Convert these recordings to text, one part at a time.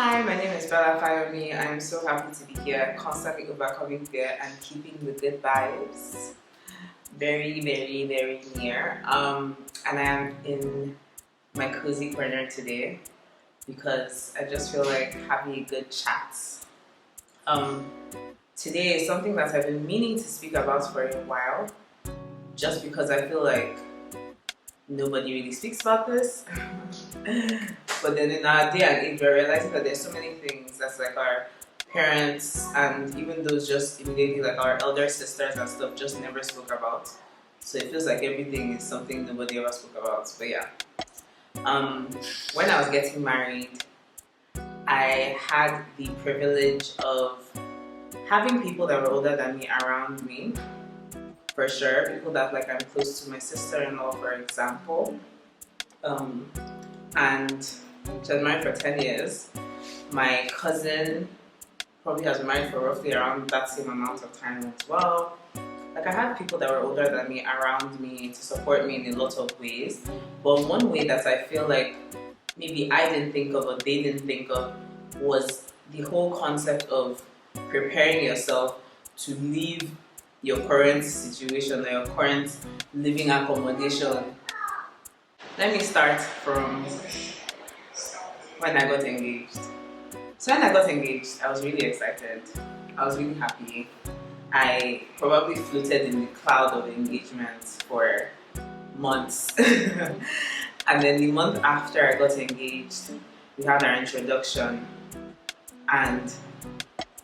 Hi, my name is Bella Fayomi. I'm so happy to be here, constantly overcoming fear and keeping the good vibes very, very, very near. And I am in my cozy corner today because I just feel like having a good chat. Um, Today is something that I've been meaning to speak about for a while, just because I feel like nobody really speaks about this. But then in our day and age, we're realizing that there's so many things that's like our parents and even those just immediately like our elder sisters and stuff just never spoke about. So it feels like everything is something nobody ever spoke about. But yeah, when I was getting married, I had the privilege of having people that were older than me around me, for sure. People that like I'm close to, my sister-in-law, for example. And she was married for 10 years. My cousin probably has been married for roughly around that same amount of time as well. Like I had people that were older than me around me to support me in a lot of ways. But one way that I feel like maybe I didn't think of or they didn't think of was the whole concept of preparing yourself to leave your current situation or your current living accommodation. Let me start from when I got engaged. So when I got engaged, I was really excited. I was really happy. I probably floated in the cloud of engagement for months. And then the month after I got engaged, we had our introduction. And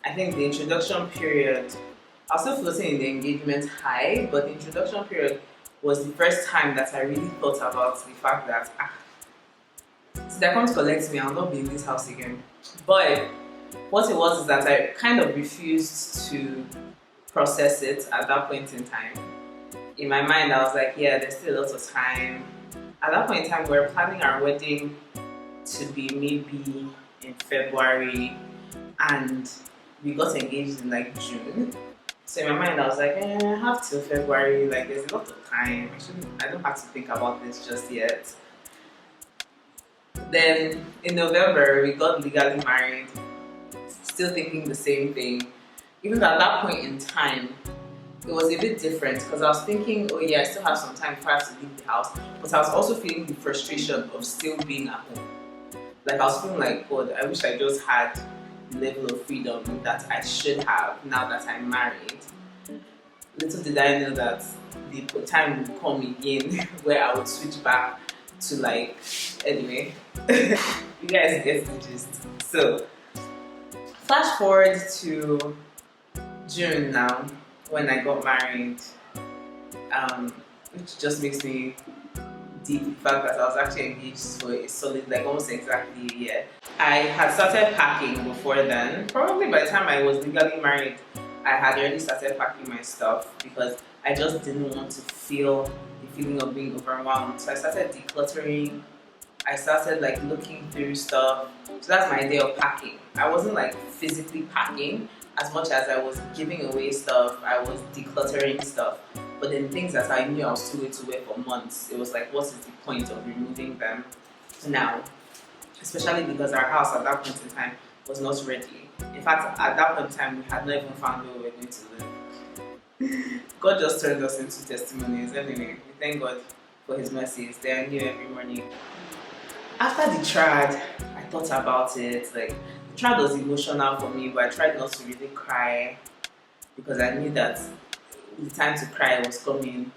I think the introduction period, I was still floating in the engagement high, but the introduction period was the first time that I really thought about the fact that so they're coming to collect me, I'll not be in this house again. But what it was is that I kind of refused to process it at that point in time. In my mind, I was like, yeah, there's still a lot of time. At that point in time, we were planning our wedding to be maybe in February, and we got engaged in like June. So in my mind, I was like, I have till February, like there's a lot of time. I don't have to think about this just yet. Then in November, we got legally married, still thinking the same thing. Even though at that point in time, it was a bit different because I was thinking, oh yeah, I still have some time before I have to leave the house. But I was also feeling the frustration of still being at home. Like I was feeling like, God, I wish I just had the level of freedom that I should have now that I'm married. Little did I know that the time would come again where I would switch back to like, anyway, you guys get the gist. So, flash forward to June now, when I got married, which just makes me deep the fact that I was actually engaged for a solid, like almost exactly a year. I had started packing before then. Probably by the time I was legally married, I had already started packing my stuff because I just didn't want to feel the feeling of being overwhelmed. So I started decluttering. I started like looking through stuff. So that's my idea of packing. I wasn't like physically packing as much as I was giving away stuff. I was decluttering stuff. But then things that I knew I was too late to wear for months, it was like, what is the point of removing them now? Especially because our house at that point in time was not ready. In fact, at that point in time, we had not even found where we were going to live. God just turned us into testimonies. Anyway, we thank God for His mercies. They are new every morning. After the trad, I thought about it. Like, the trad was emotional for me, but I tried not to really cry because I knew that the time to cry was coming.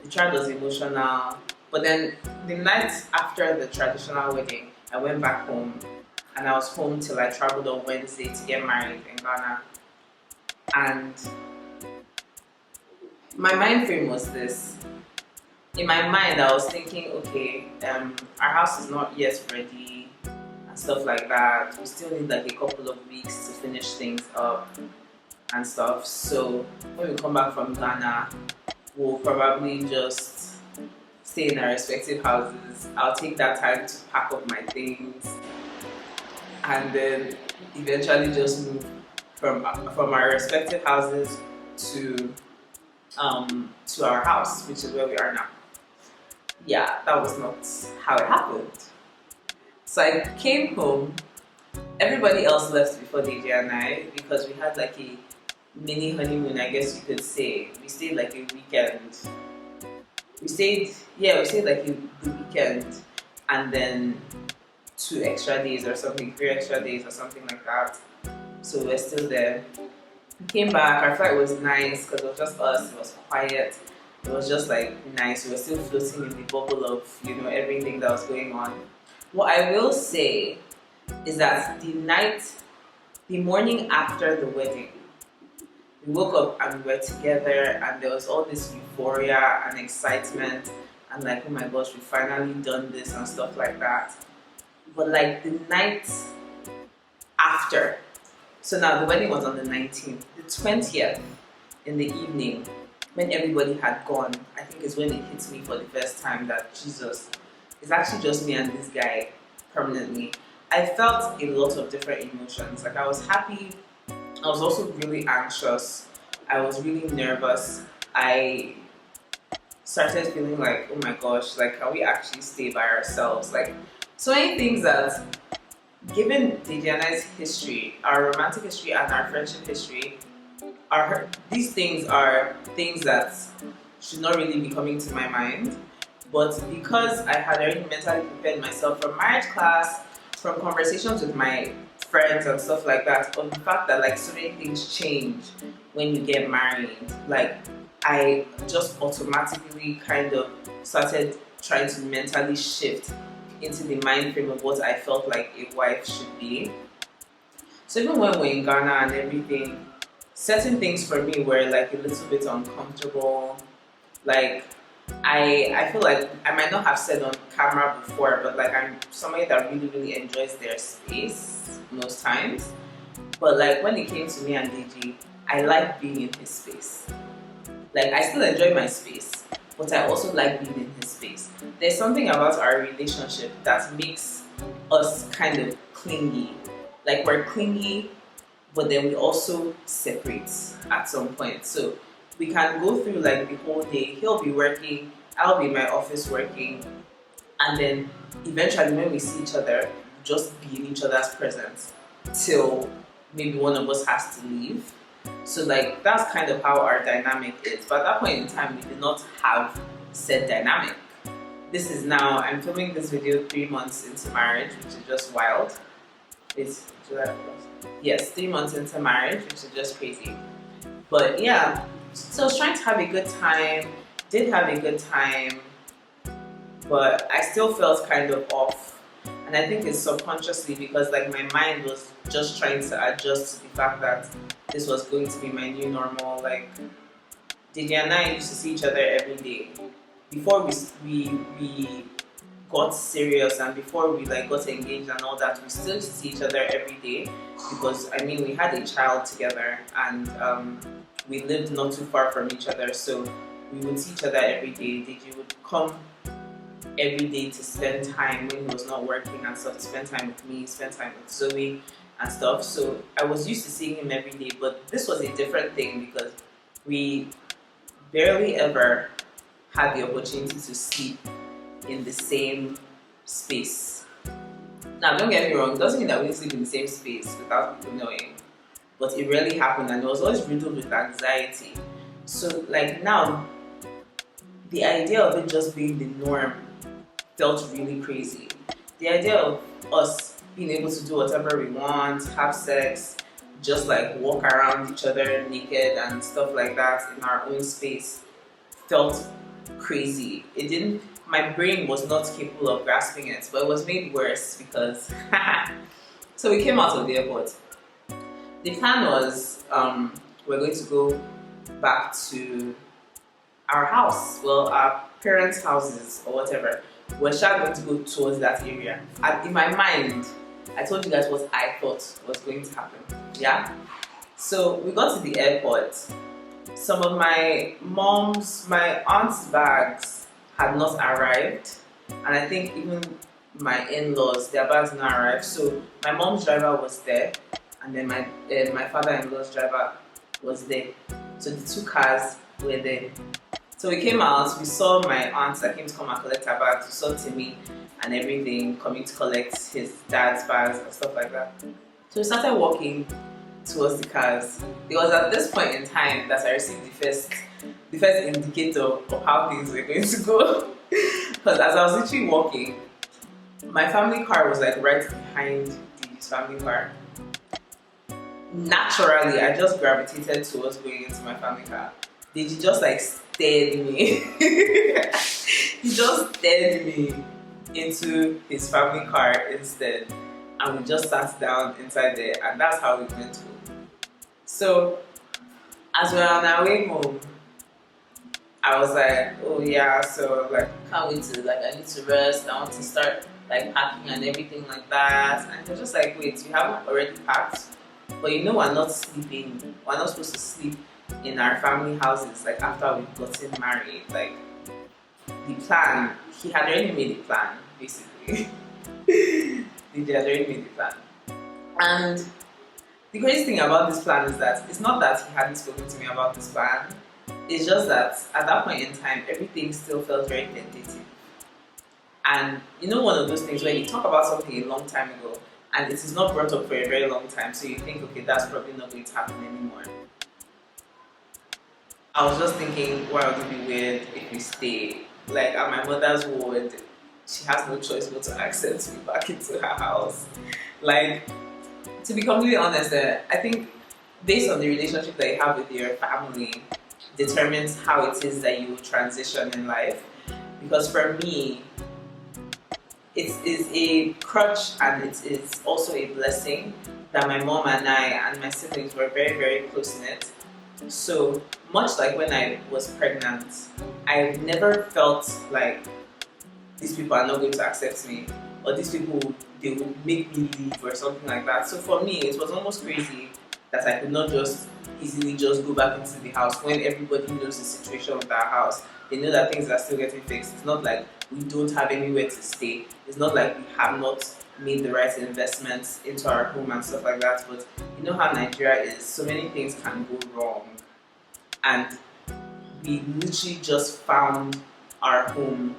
The trad was emotional, but then the night after the traditional wedding, I went back home, and I was home till I traveled on Wednesday to get married in Ghana. And my mind frame was this. In my mind, I was thinking, okay, our house is not yet ready and stuff like that. We still need like a couple of weeks to finish things up and stuff. So when we come back from Ghana, we'll probably just stay in our respective houses. I'll take that time to pack up my things and then eventually just move from our respective houses to our house, which is where we are now. Yeah, that was not how it happened. So I came home Everybody else left before DJ and I because we had like a mini honeymoon, I guess you could say. We stayed like a weekend. We stayed like the weekend and then 2 extra days or something, 3 extra days or something like that. So we're still there. We came back, our flight was nice because it was just us, it was quiet. It was just like nice. We were still floating in the bubble of, everything that was going on. What I will say is that the morning after the wedding, we woke up and we were together and there was all this euphoria and excitement and like, oh my gosh, we finally done this and stuff like that. But like the night after, so now the wedding was on the 19th, the 20th in the evening, when everybody had gone, I think is when it hits me for the first time that Jesus, it's actually just me and this guy permanently. I felt a lot of different emotions. Like I was happy, I was also really anxious, I was really nervous. I started feeling like, oh my gosh, like can we actually stay by ourselves? Like so many things that, given DJ and I's history, our romantic history and our friendship history, these things are things that should not really be coming to my mind. But because I had already mentally prepared myself from marriage class, from conversations with my friends and stuff like that, on the fact that like so many things change when you get married, like I just automatically kind of started trying to mentally shift into the mind frame of what I felt like a wife should be. So even when we're in Ghana and everything, certain things for me were like a little bit uncomfortable. Like I feel like I might not have said on camera before, but like I'm somebody that really, really enjoys their space most times. But like when it came to me and DG, I like being in his space. Like I still enjoy my space, but I also like being in his space. There's something about our relationship that makes us kind of clingy. Like we're clingy, but then we also separate at some point. So we can go through like the whole day. He'll be working, I'll be in my office working, and then eventually when we see each other, just be in each other's presence till maybe one of us has to leave. So like that's kind of how our dynamic is. But at that point in time, we did not have said dynamic. This is now, I'm filming this video 3 months into marriage, which is just wild. It's July, yes, 3 months into marriage, which is just crazy. But yeah, so I was trying to have a good time, did have a good time, but I still felt kind of off. And I think it's subconsciously because like my mind was just trying to adjust to the fact that this was going to be my new normal. Like Didi and I used to see each other every day. Before we got serious and before we like got engaged and all that, we still used to see each other every day because I mean we had a child together and we lived not too far from each other, so we would see each other every day. Didi would come every day to spend time when he was not working and stuff, to spend time with me, spend time with Zoe and stuff. So I was used to seeing him every day, but this was a different thing because we barely ever had the opportunity to sleep in the same space. Now don't get me wrong, it doesn't mean that we didn't sleep in the same space without people knowing, but it rarely happened and it was always riddled with anxiety. So like now, the idea of it just being the norm felt really crazy. The idea of us being able to do whatever we want, have sex, just like walk around each other naked and stuff like that in our own space felt crazy. My brain was not capable of grasping it, but it was made worse because so we came out of the airport. The plan was we're going to go back to our house, well, our parents' houses or whatever. We're sure going to go towards that area. And in my mind, I told you guys what I thought was going to happen. Yeah? So we got to the airport. Some of my aunt's bags had not arrived. And I think even my in-laws, their bags not arrived. So my mom's driver was there. And then my father-in-law's driver was there. So the 2 cars were there. So we came out, we saw my aunt that came to come and collect her bags, we saw Timmy and everything coming to collect his dad's bags and stuff like that. So we started walking towards the cars. It was at this point in time that I received the first indicator of how things were going to go. Because as I was literally walking, my family car was like right behind the family car. Naturally, I just gravitated towards going into my family car. He just like stared me. He just stared me into his family car instead, and we just sat down inside there, and that's how we went home. So as we were on our way home, I was like, oh yeah, so like can't wait to like I need to rest, I want to start like packing and everything like that. And they're just like, wait, you haven't already packed? But you know we're not sleeping, we're not supposed to sleep in our family houses like after we've gotten married. Like the plan, he had already made a plan basically. He had already made a plan. And the crazy thing about this plan is that it's not that he hadn't spoken to me about this plan, it's just that at that point in time everything still felt very tentative. And you know, one of those things where you talk about something a long time ago and it is not brought up for a very long time, so you think, okay, that's probably not going to happen anymore. I was just thinking, why would it be weird if we stay? Like at my mother's ward, she has no choice but to accept me back into her house. Like, to be completely honest, I think based on the relationship that you have with your family determines how it is that you will transition in life. Because for me, it is a crutch and it is also a blessing that my mom and I and my siblings were very, very close knit. So much like when I was pregnant, I never felt like these people are not going to accept me, or these people, they would make me leave or something like that. So for me, it was almost crazy that I could not just easily just go back into the house when everybody knows the situation with our house. They know that things are still getting fixed. It's not like we don't have anywhere to stay. It's not like we have not made the right investments into our home and stuff like that. But you know how Nigeria is, so many things can go wrong. And we literally just found our home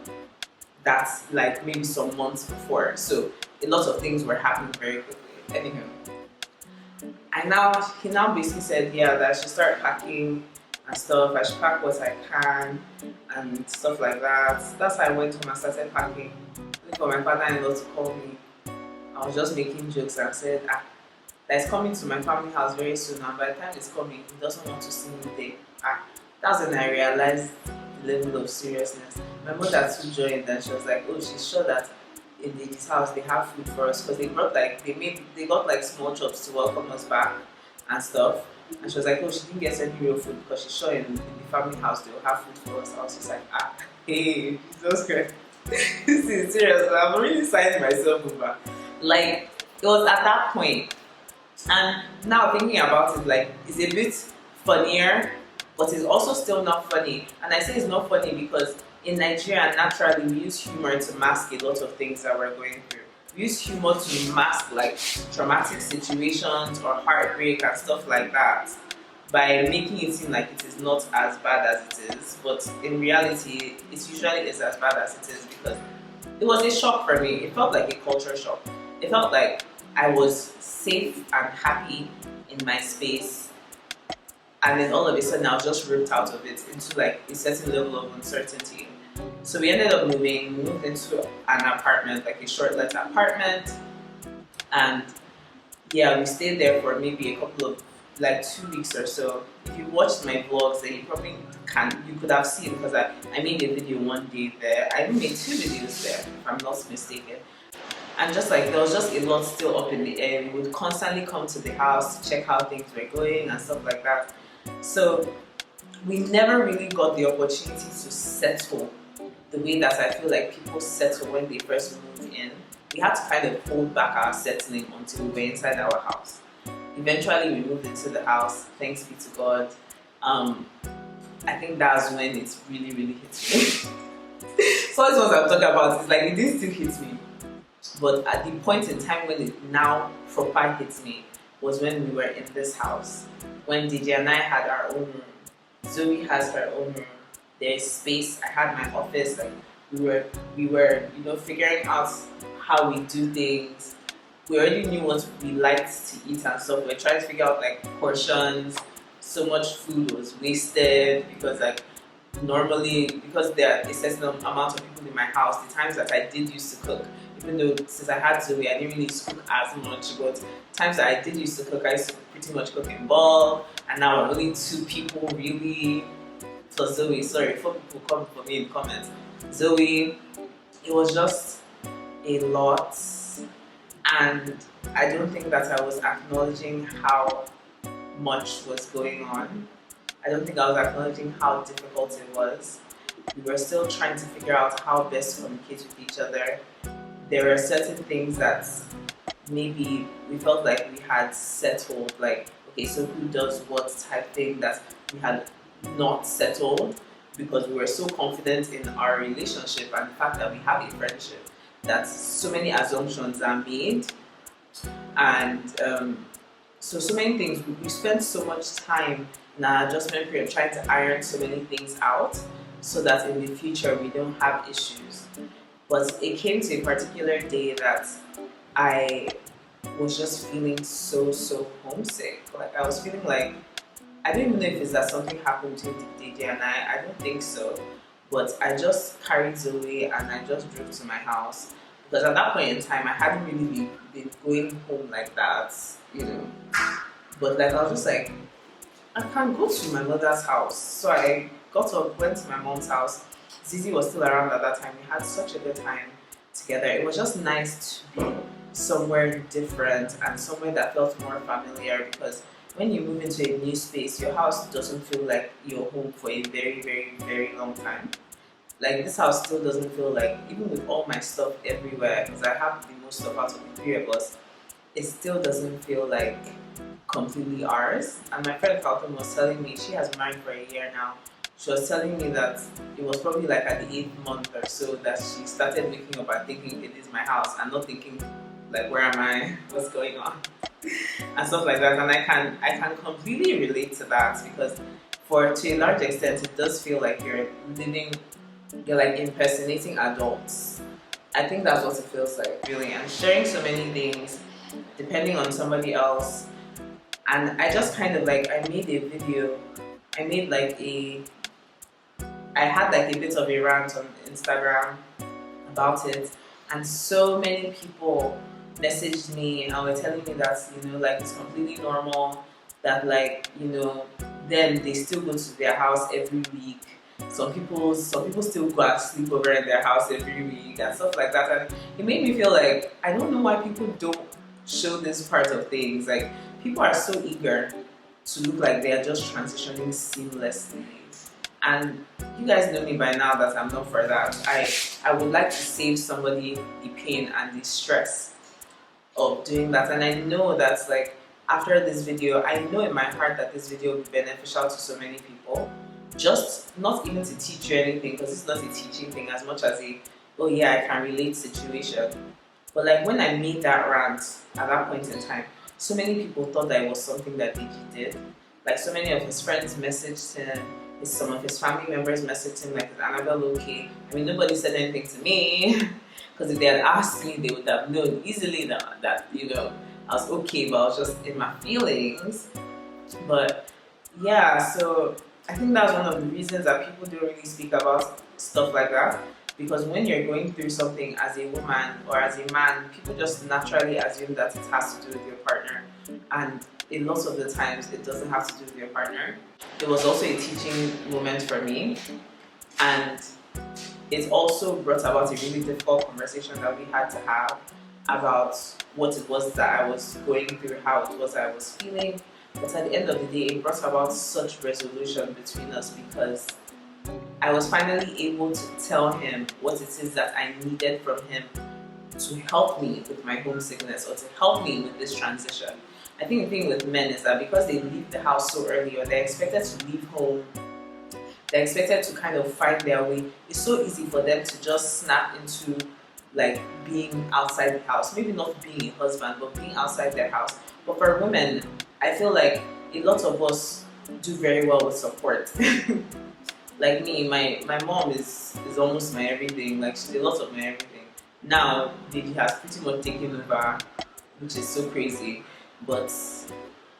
that's like maybe some months before. So a lot of things were happening very quickly. Anywho, he now basically said, yeah, that I should start packing and stuff. I should pack what I can and stuff like that. That's how I went home and started packing. Looking for my father-in-law to call me. I was just making jokes and said, that's coming to my family house very soon, and by the time it's coming, he doesn't want to see me there. That's when I realized the level of seriousness. My mother too joined, and she was like, oh, she's sure that in this house they have food for us, because they brought like they got like small chops to welcome us back and stuff. And she was like, oh, she didn't get any real food because she's sure in the family house they will have food for us. I was just like, hey, Jesus Christ. This is serious. I'm really signing myself over. Like, it was at that point. And now thinking about it, like, it's a bit funnier, but it's also still not funny. And I say it's not funny because in Nigeria, naturally, we use humor to mask a lot of things that we're going through. We use humor to mask like traumatic situations or heartbreak and stuff like that by making it seem like it is not as bad as it is. But in reality, it usually is as bad as it is, because it was a shock for me. It felt like a culture shock. It felt like I was safe and happy in my space, and then all of a sudden I was just ripped out of it into like a certain level of uncertainty. So we ended up we moved into an apartment, like a short-let apartment, and yeah, we stayed there for maybe a couple of, like 2 weeks or so. If you watched my vlogs, then you could have seen, because I made a video one day there. I even made 2 videos there, if I'm not mistaken. And just like, there was just a lot still up in the air. We would constantly come to the house to check how things were going and stuff like that. So we never really got the opportunity to settle the way that I feel like people settle when they first move in. We had to kind of hold back our settling until we were inside our house. Eventually we moved into the house, thanks be to God. I think that's when it really, really hit me. So these ones I'm talking about, it's like it didn't still hit me. But at the point in time when it now proper hits me was when we were in this house. When DJ and I had our own room. Zoe has her own room. There's space. I had my office. Like we were, figuring out how we do things. we already knew what we liked to eat and stuff. We're trying to figure out like portions. So much food was wasted because like normally, because there are a certain amount of people in my house, the times that I did used to cook, even though since I had Zoe, I didn't really used to cook as much, but times that I did used to cook, I used to pretty much cook in bulk, and now only 2 people really. For Zoe, sorry, 4 people come for me in the comments. Zoe, it was just a lot, and I don't think that I was acknowledging how much was going on. I don't think I was acknowledging how difficult it was. We were still trying to figure out how best to communicate with each other. There were certain things that maybe we felt like we had settled, like, okay, so who does what type thing that we had not settled, because we were so confident in our relationship and the fact that we have a friendship that so many assumptions are made, and so many things. We spent so much time in our adjustment period trying to iron so many things out so that in the future we don't have issues. But it came to a particular day that I was just feeling so homesick. Like I was feeling like, I don't even know if it's that something happened to DJ and I don't think so. But I just carried Zoe and I just drove to my house. Because at that point in time, I hadn't really been going home like that, you know. But like I was just like, I can't go to my mother's house. So I got up, went to my mom's house. Zizi was still around at that time. We had such a good time together. It was just nice to be somewhere different and somewhere that felt more familiar, because when you move into a new space, your house doesn't feel like your home for a very long time. Like this house still doesn't feel like, even with all my stuff everywhere, because I have the most stuff out of the 3 of us, it still doesn't feel like completely ours. And my friend Falcon was telling me, she has been married for a year now, she was telling me that it was probably like at the 8th month or so that she started waking up and thinking, it is my house, and not thinking like, where am I, what's going on, and stuff like that. And I can completely relate to that, because to a large extent it does feel like you're like impersonating adults. I think that's what it feels like, really, and sharing so many things depending on somebody else. And I just kind of like, I made a video, I had like a bit of a rant on Instagram about it, and so many people messaged me and were telling me that, you know, like it's completely normal, that like, you know, then they still go to their house every week. Some people still go and sleep over in their house every week and stuff like that. And it made me feel like, I don't know why people don't show this part of things. Like, people are so eager to look like they are just transitioning seamlessly. And you guys know me by now that I'm not for that. I would like to save somebody the pain and the stress of doing that. And I know that, like, after this video, I know in my heart that this video will be beneficial to so many people. Just not even to teach you anything, because it's not a teaching thing as much as a, oh yeah, I can relate situation. But like when I made that rant at that point in time, so many people thought that it was something that Deji did. Like so many of his friends messaged him, some of his family members messaged him like, is Annabelle okay? I mean, nobody said anything to me, because if they had asked me, they would have known easily that you know, I was okay, but I was just in my feelings. But yeah, so I think that's one of the reasons that people don't really speak about stuff like that, because when you're going through something as a woman or as a man, people just naturally assume that it has to do with your partner, and a lot of the times it doesn't have to do with your partner. It was also a teaching moment for me, and it also brought about a really difficult conversation that we had to have about what it was that I was going through, how it was I was feeling. But at the end of the day, it brought about such resolution between us, because I was finally able to tell him what it is that I needed from him to help me with my homesickness or to help me with this transition. I think the thing with men is that because they leave the house so early, or they're expected to leave home, they're expected to kind of find their way. It's so easy for them to just snap into like being outside the house. Maybe not being a husband, but being outside their house. But for women, I feel like a lot of us do very well with support. Like me, my mom is almost my everything. Like she's a lot of my everything. Now, Didi has pretty much taken over which is so crazy. But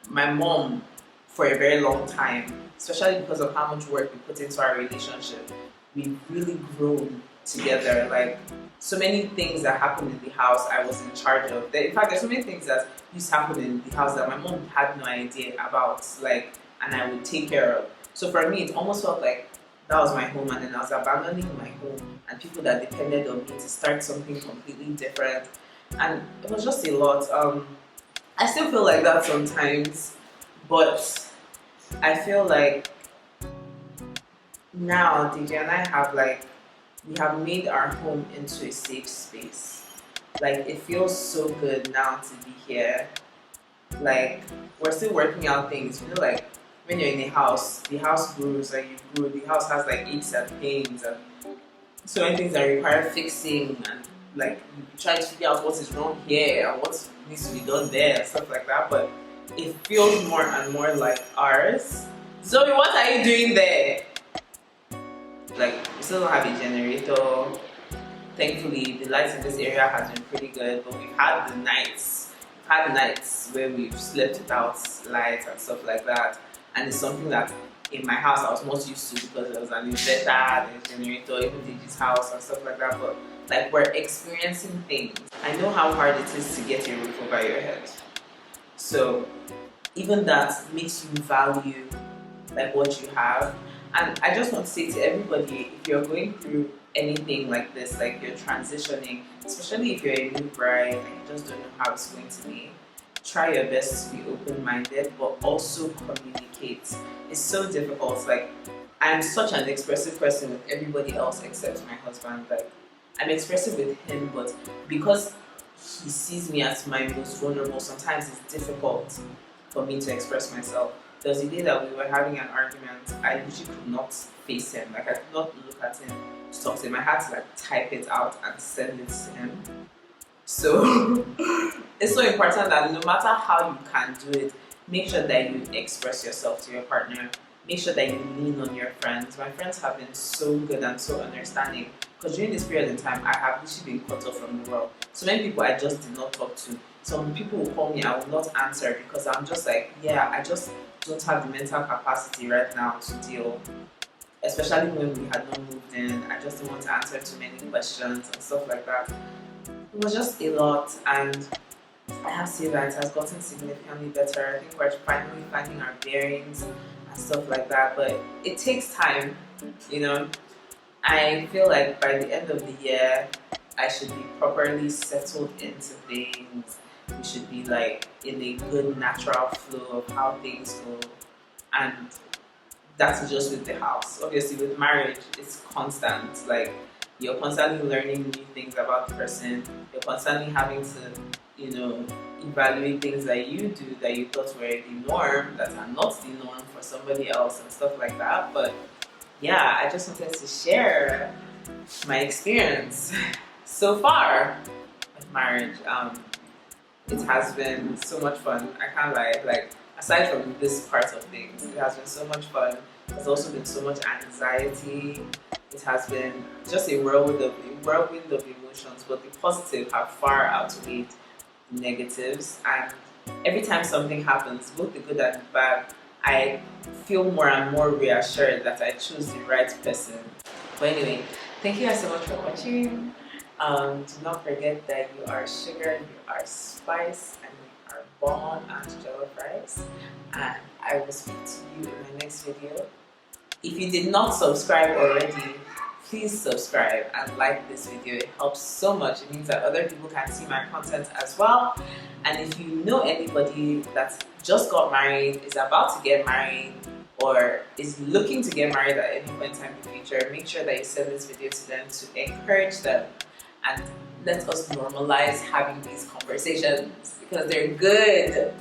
my mom, for a very long time, especially because of how much work we put into our relationship, we've really grown together. Like, so many things that happened in the house I was in charge of. In fact, there's so many things that used to happen in the house that my mom had no idea about, like, and I would take care of. So for me, it almost felt like that was my home, and then I was abandoning my home and people that depended on me to start something completely different. And it was just a lot. I still feel like that sometimes, but I feel like now DJ and I have we have made our home into a safe space. Like, it feels so good now to be here. Like, we're still working out things. You know, like when you're in a house, the house grows and you grow. The house has like aches and pains and so many things that require fixing, and like you try to figure out what is wrong here and what needs to be done there and stuff like that. But it feels more and more like ours. Zoe, what are you doing there? Like, we still don't have a generator. Thankfully, the lights in this area has been pretty good, but we've had the nights. Where we've slept without lights and stuff like that. And it's something that in my house I was most used to because there was an inverter, there's a generator, even Digi's house and stuff like that. But like, we're experiencing things. I know how hard it is to get a roof over your head. So even that makes you value like what you have. And I just want to say to everybody, if you're going through anything like this, like you're transitioning, especially if you're a new bride and you just don't know how it's going to be, try your best to be open-minded, but also communicate. It's so difficult. Like, I'm such an expressive person with everybody else except my husband. Like, I'm expressive with him, but because he sees me as my most vulnerable, sometimes it's difficult for me to express myself. There was a day that we were having an argument. I literally could not face him. Like, I could not look at him to talk to him. I had to like type it out and send it to him. So it's so important that no matter how you can do it, make sure that you express yourself to your partner. Make sure that you lean on your friends. My friends have been so good and so understanding, because during this period in time, I have literally been cut off from the world. So many people I just did not talk to. Some people will call me, I will not answer because I'm just like, yeah, I just don't have the mental capacity right now to deal. Especially when we had not moved in, I just didn't want to answer too many questions and stuff like that. It was just a lot, and I have to say that it has gotten significantly better. I think we're finally finding our bearings and stuff like that, but it takes time, you know. I feel like by the end of the year, I should be properly settled into things. We should be like in a good natural flow of how things go, and that's just with the house. Obviously, with marriage, it's constant. Like, you're constantly learning new things about the person. You're constantly having to, evaluate things that you do that you thought were the norm, that are not the norm for somebody else and stuff like that. But yeah, I just wanted to share my experience so far with marriage. It has been so much fun. I can't lie. Like, aside from this part of things, it has been so much fun. There's also been so much anxiety. It has been just a whirlwind of emotions, but the positive have far outweighed the negatives. And every time something happens, both the good and the bad, I feel more and more reassured that I chose the right person. But anyway, thank you guys so much for watching. Do not forget that you are sugar, you are spice, and you are bomb and jollof rice. And I will speak to you in my next video. If you did not subscribe already, please subscribe and like this video. It helps so much. It means that other people can see my content as well. And if you know anybody that just got married, is about to get married, or is looking to get married at any point in time in the future, make sure that you send this video to them to encourage them, and let us normalize having these conversations because they're good.